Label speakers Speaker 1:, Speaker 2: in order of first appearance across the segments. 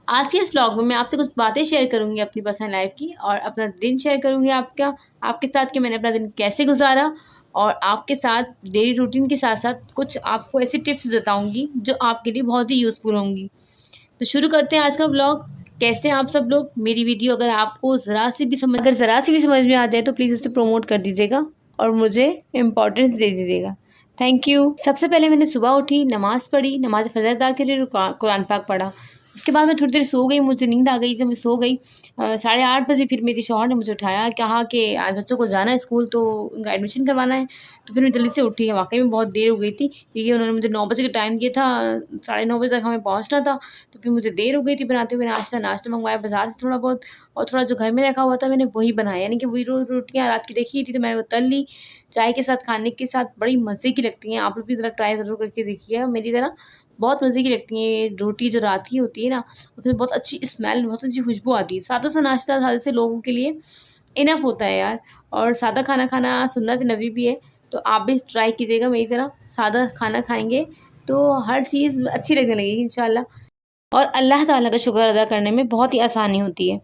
Speaker 1: आज के इस व्लॉग में मैं आपसे कुछ बातें शेयर करूँगी अपनी पर्सनल लाइफ की और अपना दिन शेयर करूँगी आपके साथ कि मैंने अपना दिन कैसे गुजारा। और आपके साथ डेली रूटीन के साथ साथ कुछ आपको ऐसी टिप्स बताऊँगी जो आपके लिए बहुत ही यूज़फुल होंगी। तो शुरू करते हैं आज का व्लॉग। कैसे आप सब लोग मेरी वीडियो अगर आपको ज़रा सी भी समझ में आ जाए तो प्लीज़ उसे प्रमोट कर दीजिएगा और मुझे इम्पोर्टेंस दे दीजिएगा। Thank you. सबसे पहले मैंने सुबह उठी, नमाज़ पढ़ी, नमाज फ़जर अदा करी, कुरान पाक पढ़ा। उसके बाद मैं थोड़ी देर सो गई, मुझे नींद आ गई। जब मैं सो गई 8:30 बजे फिर मेरे शौहर ने मुझे उठाया, कहा कि आज बच्चों को जाना है स्कूल तो उनका एडमिशन करवाना है। तो फिर मैं जल्दी से उठी। वाकई में बहुत देर हो गई थी क्योंकि उन्होंने मुझे 9 बजे का टाइम दिया था, 9:30 बजे तक हमें पहुँचना था। तो फिर मुझे देर हो गई थी बनाते हुए। नाश्ता मंगवाया बाज़ार से थोड़ा बहुत, और थोड़ा जो घर में रखा हुआ था मैंने वही बनाया, यानी कि वही रोटियाँ रात की रखी थी तो मैंने वो तल ली। चाय के साथ खाने के साथ बड़ी मज़े की लगती हैं। आप लोग भी ज़रा ट्राई ज़रूर करके देखिएगा मेरी तरह, बहुत मज़े की लगती हैं। ये रोटी जो रात की होती है ना, उसमें बहुत अच्छी स्मेल, बहुत अच्छी खुशबू आती है। सादा सा नाश्ता सादे से लोगों के लिए इनफ होता है यार। और सादा खाना खाना सुन्नत नबी भी है, तो आप भी ट्राई कीजिएगा मेरी तरह। सादा खाना खाएंगे तो हर चीज़ अच्छी लगने लगेगी इंशाल्लाह। और अल्लाह ताला का शुक्र अदा करने में बहुत ही आसानी होती है।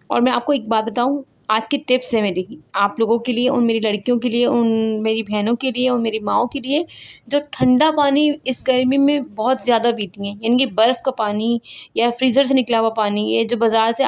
Speaker 1: और मैं आपको एक बात बताऊँ, आज की टिप्स है मेरी आप लोगों के लिए, उन मेरी लड़कियों के लिए, उन मेरी बहनों के लिए, उन मेरी माँओं के लिए जो ठंडा पानी इस गर्मी में बहुत ज़्यादा पीती हैं, यानी कि बर्फ़ का पानी या फ्रीज़र से निकला हुआ पानी, ये जो बाहर से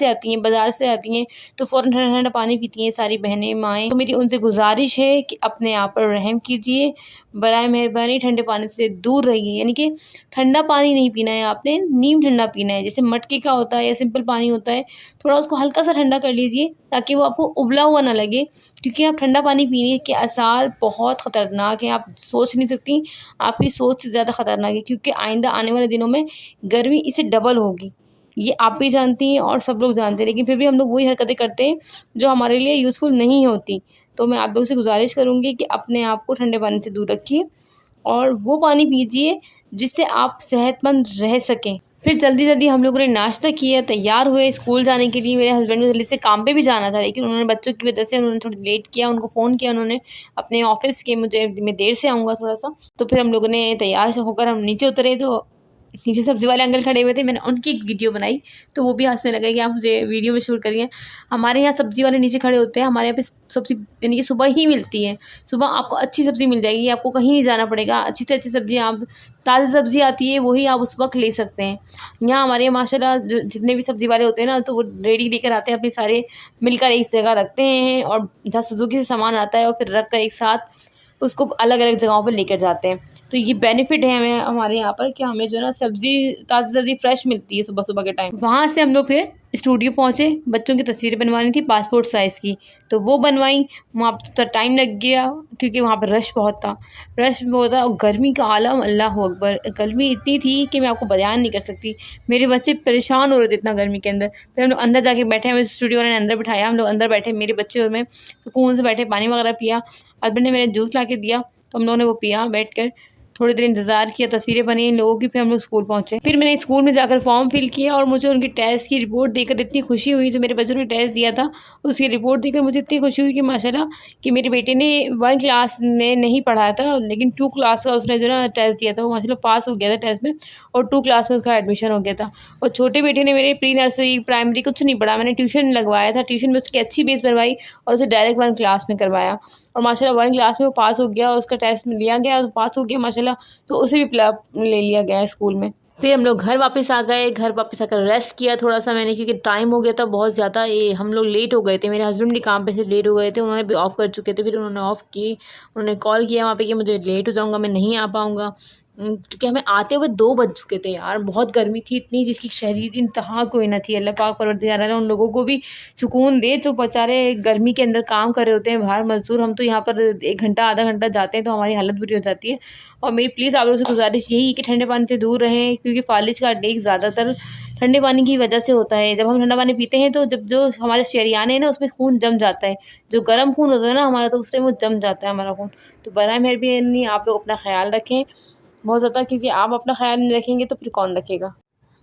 Speaker 1: आती हैं, बाज़ार से आती हैं, तो फ़ौरन ठंडा ठंडा पानी पीती हैं सारी बहनें, माएँ। तो मेरी उनसे गुजारिश है कि अपने आप पर रहम कीजिए, बराए मेहरबानी ठंडे पानी से दूर रहिए। यानी कि ठंडा पानी नहीं पीना है आपने, नीम ठंडा पीना है। जैसे मटके का होता है या सिंपल पानी होता है, थोड़ा उसको हल्का सा ठंडा कर लीजिए ताकि वो आपको उबला हुआ ना लगे, क्योंकि आप ठंडा पानी पीने के आसार बहुत ख़तरनाक हैं। आप सोच नहीं सकती, आपकी सोच से ज़्यादा ख़तरनाक है, क्योंकि आइंदा आने वाले दिनों में गर्मी इससे डबल होगी। ये आप भी जानती हैं और सब लोग जानते हैं, लेकिन फिर भी हम लोग वही हरकतें करते हैं जो हमारे लिए यूज़फुल नहीं होती। तो मैं आप लोगों से गुजारिश करूँगी कि अपने आप को ठंडे पानी से दूर रखिए और वो पानी पीजिए जिससे आप सेहतमंद रह सकें। फिर जल्दी-जल्दी हम लोगों ने नाश्ता किया, तैयार हुए स्कूल जाने के लिए। मेरे हस्बैंड को जल्दी से काम पे भी जाना था, लेकिन उन्होंने बच्चों की वजह से उन्होंने थोड़ा लेट किया। उनको फ़ोन किया उन्होंने अपने ऑफ़िस के, मैं देर से आऊँगा थोड़ा-सा। तो फिर हम लोगों ने तैयार होकर हम नीचे उतरे, तो नीचे सब्ज़ी वाले अंकल खड़े हुए थे। मैंने उनकी एक वीडियो बनाई तो वो भी हँसने लगे कि आप मुझे वीडियो में शूट करिए। हमारे यहाँ सब्ज़ी वाले नीचे खड़े होते हैं। हमारे यहाँ पे सब्ज़ी यानी कि सुबह ही मिलती है। सुबह आपको अच्छी सब्ज़ी मिल जाएगी, आपको कहीं नहीं जाना पड़ेगा। अच्छी से अच्छी सब्ज़ी, आप ताज़ी सब्ज़ी आती है वही आप उस वक्त ले सकते हैं। यहाँ हमारे यहाँ माशाल्लाह जो जितने भी सब्ज़ी वाले होते हैं ना, तो वो रेडी लेकर आते हैं, अपने सारे मिलकर एक जगह रखते हैं और जहाँ सुज़ुकी से सामान आता है और फिर रख कर एक साथ उसको अलग-अलग जगहों पर लेकर जाते हैं। तो ये बेनिफिट है हमें हमारे यहाँ पर कि हमें जो है ना सब्ज़ी ताज़ी-ताज़ी फ्रेश मिलती है सुबह-सुबह के टाइम। वहाँ से हम लोग फिर स्टूडियो पहुँचे। बच्चों की तस्वीरें बनवानी थी पासपोर्ट साइज़ की, तो वो बनवाई। वहाँ पे तो टाइम लग गया क्योंकि वहाँ पर रश बहुत था और गर्मी का आलम, अल्लाह हू अकबर। गर्मी इतनी थी कि मैं आपको बयान नहीं कर सकती। मेरे बच्चे परेशान हो रहे थे इतना गर्मी के अंदर। फिर हम लोग अंदर जाके बैठे, हमें स्टूडियो वाले ने अंदर बिठाया। हम लोग अंदर बैठे, मेरे बच्चे और मैं सुकून से बैठे, पानी वगैरह पिया। हस्बैंड ने मेरे जूस ला के दिया तो हम लोगों ने वो पिया बैठकर। थोड़ी देर इंतज़ार किया, तस्वीरें बनी इन लोगों की। फिर हम लोग स्कूल पहुँचे। फिर मैंने स्कूल में जाकर फॉर्म फिल किया और मुझे उनकी टेस्ट की रिपोर्ट देखकर इतनी खुशी हुई। जो मेरे बच्चों ने टेस्ट दिया था उसकी रिपोर्ट देखकर मुझे इतनी खुशी हुई कि माशाल्लाह, कि मेरे बेटे ने 1 क्लास में नहीं पढ़ा था, लेकिन 2 क्लास का उसने जो ना टेस्ट दिया था, वो माशाल्लाह पास हो गया था टेस्ट में और 2 क्लास में उसका एडमिशन हो गया था। और छोटे बेटे ने मेरे प्री नर्सरी, प्राइमरी कुछ नहीं पढ़ा, मैंने ट्यूशन लगवाया था। ट्यूशन में उसकी अच्छी बेस बनवाई और उसे डायरेक्ट 1 क्लास में करवाया और माशाल्लाह 1 क्लास में वो पास हो गया और उसका टेस्ट में लिया गया और पास हो गया माशाल्लाह। तो उसे भी ले लिया गया है स्कूल में। फिर हम लोग घर वापस आ गए। घर वापस आकर रेस्ट किया थोड़ा-सा मैंने, क्योंकि टाइम हो गया था बहुत ज़्यादा। ये हम लोग लेट हो गए थे, मेरे हस्बैंड भी काम पे से लेट हो गए थे, उन्होंने भी ऑफ़ कर चुके थे। फिर उन्होंने ऑफ़ की, उन्होंने कॉल किया वहाँ पे कि मुझे लेट हो जाऊँगा, मैं नहीं आ पाऊँगा। क्योंकि हमें आते हुए 2 बज चुके थे यार। बहुत गर्मी थी इतनी जिसकी शदीद इंतहा कोई ना थी। अल्लाह पाक परवरदिगार ताला उन लोगों को भी सुकून दे जो बेचारे गर्मी के अंदर काम कर रहे होते हैं बाहर मज़दूर। हम तो यहाँ पर 1 घंटा आधा घंटा जाते हैं तो हमारी हालत बुरी हो जाती है। और मेरी प्लीज़ आप लोगों से गुज़ारिश यही है कि ठंडे पानी से दूर रहें, क्योंकि फ़ालिज का अटैक ज़्यादातर ठंडे पानी की वजह से होता है। जब हम ठंडा पानी पीते हैं तो जब जो हमारे शरीयान है ना, उसमें खून जम जाता है। जो गर्म खून होता है ना हमारा, तो उस टाइम वो जम जाता है हमारा खून। तो बराए मेहरबानी आप लोग अपना ख़्याल रखें बहुत ज़्यादा, क्योंकि आप अपना ख़्याल नहीं रखेंगे तो फिर कौन रखेगा।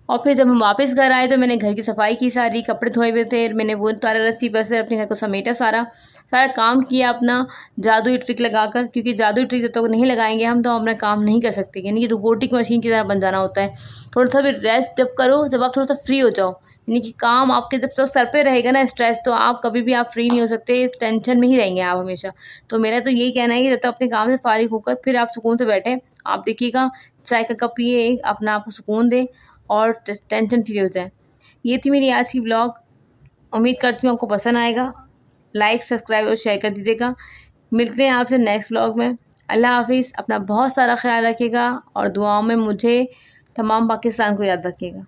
Speaker 1: और फिर जब हम वापस घर आए तो मैंने घर की सफाई की, सारी कपड़े धोए हुए थे, मैंने वो तारा रस्सी पर से अपने घर को समेटा, सारा काम किया अपना जादुई ट्रिक लगाकर, क्योंकि जादुई ट्रिक जब तक नहीं लगाएंगे हम तो अपना काम नहीं कर सकते, यानी कि रोबोटिक मशीन की तरह बन जाना होता है। थोड़ा सा भी रेस्ट जब करो, जब आप थोड़ा सा फ्री हो जाओ, यानी कि काम आपके जब तक सर पे रहेगा ना स्ट्रेस, तो आप कभी भी आप फ्री नहीं हो सकते, टेंशन में ही रहेंगे आप हमेशा। तो मेरा तो यही कहना है कि जब तक अपने काम से फारिग होकर फिर आप सुकून से बैठें, आप देखिएगा चाय का कप पिए, अपना आपको सुकून दे और टेंशन फ्री हो जाए। ये थी मेरी आज की ब्लॉग, उम्मीद करती हूँ आपको पसंद आएगा। लाइक, सब्सक्राइब और शेयर कर दीजिएगा। मिलते हैं आपसे नेक्स्ट ब्लॉग में। अल्लाह हाफिज़। अपना बहुत सारा ख्याल रखिएगा और दुआओं में मुझे, तमाम पाकिस्तान को याद रखिएगा।